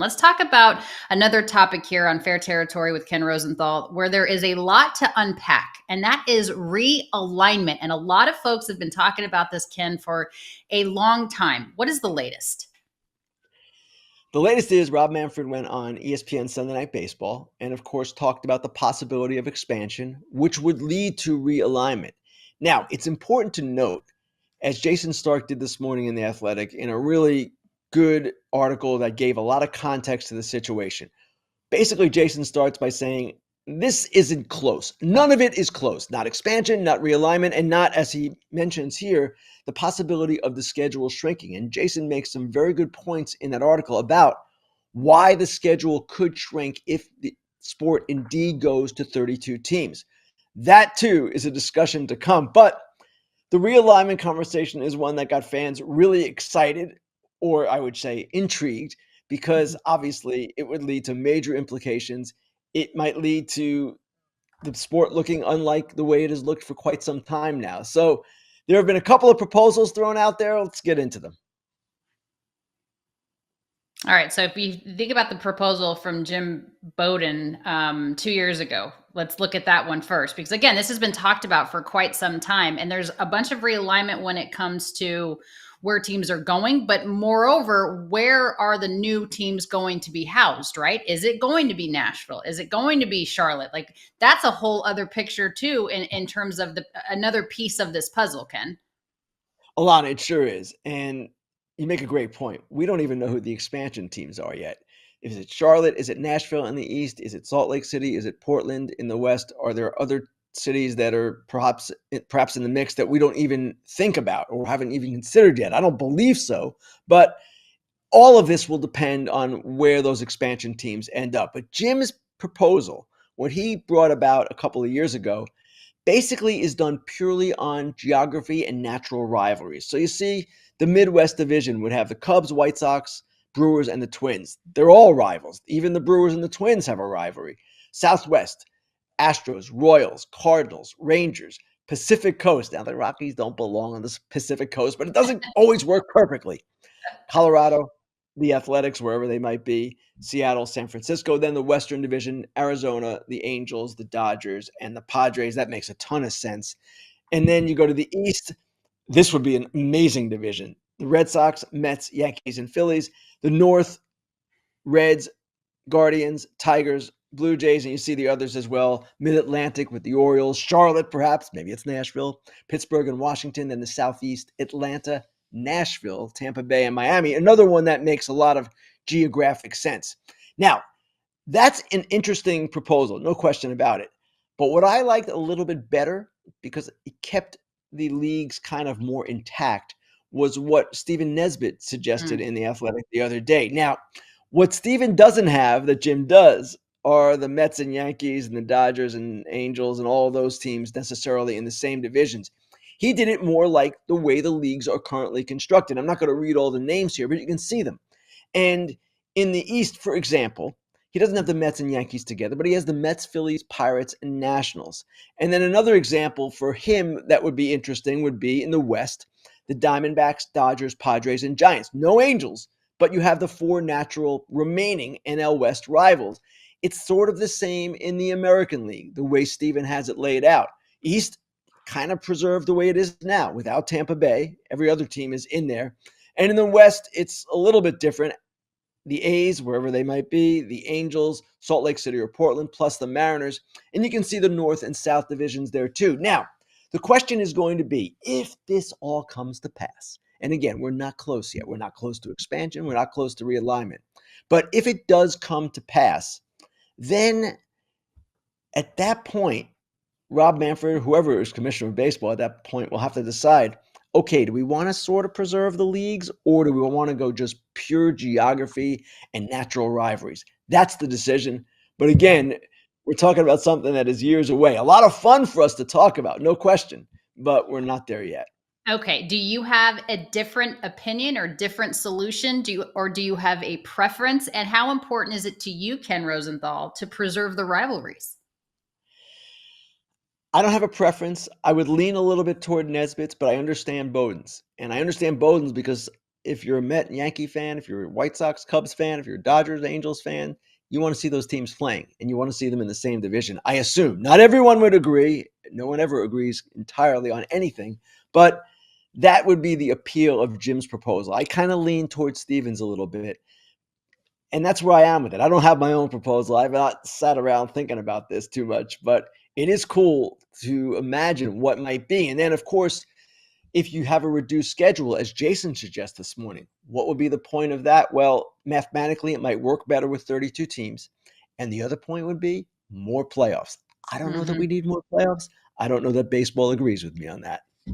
Let's talk about another topic here on Fair Territory with Ken Rosenthal, where there is a lot to unpack, and that is realignment. And a lot of folks have been talking about this, Ken, for a long time. What is the latest? The latest is Rob Manfred went on ESPN Sunday Night Baseball and, of course, talked about the possibility of expansion, which would lead to realignment. Now, it's important to note, as Jason Stark did this morning in The Athletic, in a really good article that gave a lot of context to the situation. Basically, Jason starts by saying, this isn't close. None of it is close. Not expansion, not realignment, and not, as he mentions here, the possibility of the schedule shrinking. And Jason makes some very good points in that article about why the schedule could shrink if the sport indeed goes to 32 teams. That, too, is a discussion to come. But the realignment conversation is one that got fans really excited, or I would say intrigued, because obviously it would lead to major implications. It might lead to the sport looking unlike the way it has looked for quite some time now. So there have been a couple of proposals thrown out there. Let's get into them. All right. So if you think about the proposal from Jim Bowden 2 years ago, let's look at that one first. Because again, this has been talked about for quite some time. And there's a bunch of realignment when it comes to where teams are going. But moreover, where are the new teams going to be housed, right? Is it going to be Nashville? Is it going to be Charlotte? Like that's a whole other picture too in terms of another piece of this puzzle, Ken. Alana, it sure is. And you make a great point. We don't even know who the expansion teams are yet. Is it Charlotte? Is it Nashville in the East? Is it Salt Lake City? Is it Portland in the West? Are there other cities that are perhaps in the mix that we don't even think about or haven't even considered yet? I don't believe so. But all of this will depend on where those expansion teams end up. But Jim's proposal, what he brought about a couple of years ago, basically is done purely on geography and natural rivalries. So you see, the Midwest Division would have the Cubs, White Sox, Brewers, and the Twins. They're all rivals. Even the Brewers and the Twins have a rivalry. Southwest, Astros, Royals, Cardinals, Rangers, Pacific Coast. Now, the Rockies don't belong on the Pacific Coast, but it doesn't always work perfectly. Colorado, the Athletics, wherever they might be, Seattle, San Francisco, then the Western Division, Arizona, the Angels, the Dodgers, and the Padres. That makes a ton of sense. And then you go to the East. This would be an amazing division. The Red Sox, Mets, Yankees, and Phillies. The North, Reds, Guardians, Tigers, Blue Jays, and you see the others as well. Mid-Atlantic with the Orioles, Charlotte perhaps, maybe it's Nashville, Pittsburgh and Washington, then the Southeast, Atlanta, Nashville, Tampa Bay, and Miami. Another one that makes a lot of geographic sense. Now, that's an interesting proposal, no question about it. But what I liked a little bit better, because it kept the leagues kind of more intact, was what Stephen Nesbitt suggested in The Athletic the other day. Now, what Stephen doesn't have that Jim does are the Mets and Yankees and the Dodgers and Angels and all those teams necessarily in the same divisions. He did it more like the way the leagues are currently constructed. I'm not going to read all the names here, but you can see them. And in the East, for example, he doesn't have the Mets and Yankees together, but he has the Mets, Phillies, Pirates, and Nationals. And then another example for him that would be interesting would be in the West, the Diamondbacks, Dodgers, Padres, and Giants. No Angels, but you have the four natural remaining NL West rivals. It's sort of the same in the American League, the way Steven has it laid out. East kind of preserved the way it is now without Tampa Bay. Every other team is in there. And in the West, it's a little bit different. The A's, wherever they might be, the Angels, Salt Lake City or Portland, plus the Mariners. And you can see the North and South divisions there too. Now, the question is going to be, if this all comes to pass, and again, we're not close yet. We're not close to expansion. We're not close to realignment. But if it does come to pass, then at that point, Rob Manfred, whoever is commissioner of baseball at that point, will have to decide, okay, do we want to sort of preserve the leagues or do we want to go just pure geography and natural rivalries? That's the decision. But again, we're talking about something that is years away. A lot of fun for us to talk about, no question, but we're not there yet. Okay. Do you have a different opinion or different solution? Do you have a preference? And how important is it to you, Ken Rosenthal, to preserve the rivalries? I don't have a preference. I would lean a little bit toward Nesbitt's, but I understand Bowden's. And I understand Bowden's because if you're a Met and Yankee fan, if you're a White Sox Cubs fan, if you're a Dodgers Angels fan, you want to see those teams playing and you want to see them in the same division. I assume not everyone would agree. No one ever agrees entirely on anything, but that would be the appeal of Jim's proposal. I kind of lean towards Stevens a little bit. And that's where I am with it. I don't have my own proposal. I've not sat around thinking about this too much, but it is cool to imagine what might be. And then, of course, if you have a reduced schedule, as Jason suggests this morning, what would be the point of that? Well, mathematically, it might work better with 32 teams. And the other point would be more playoffs. I don't know that we Mhm. need more playoffs. I don't know that baseball agrees with me on that.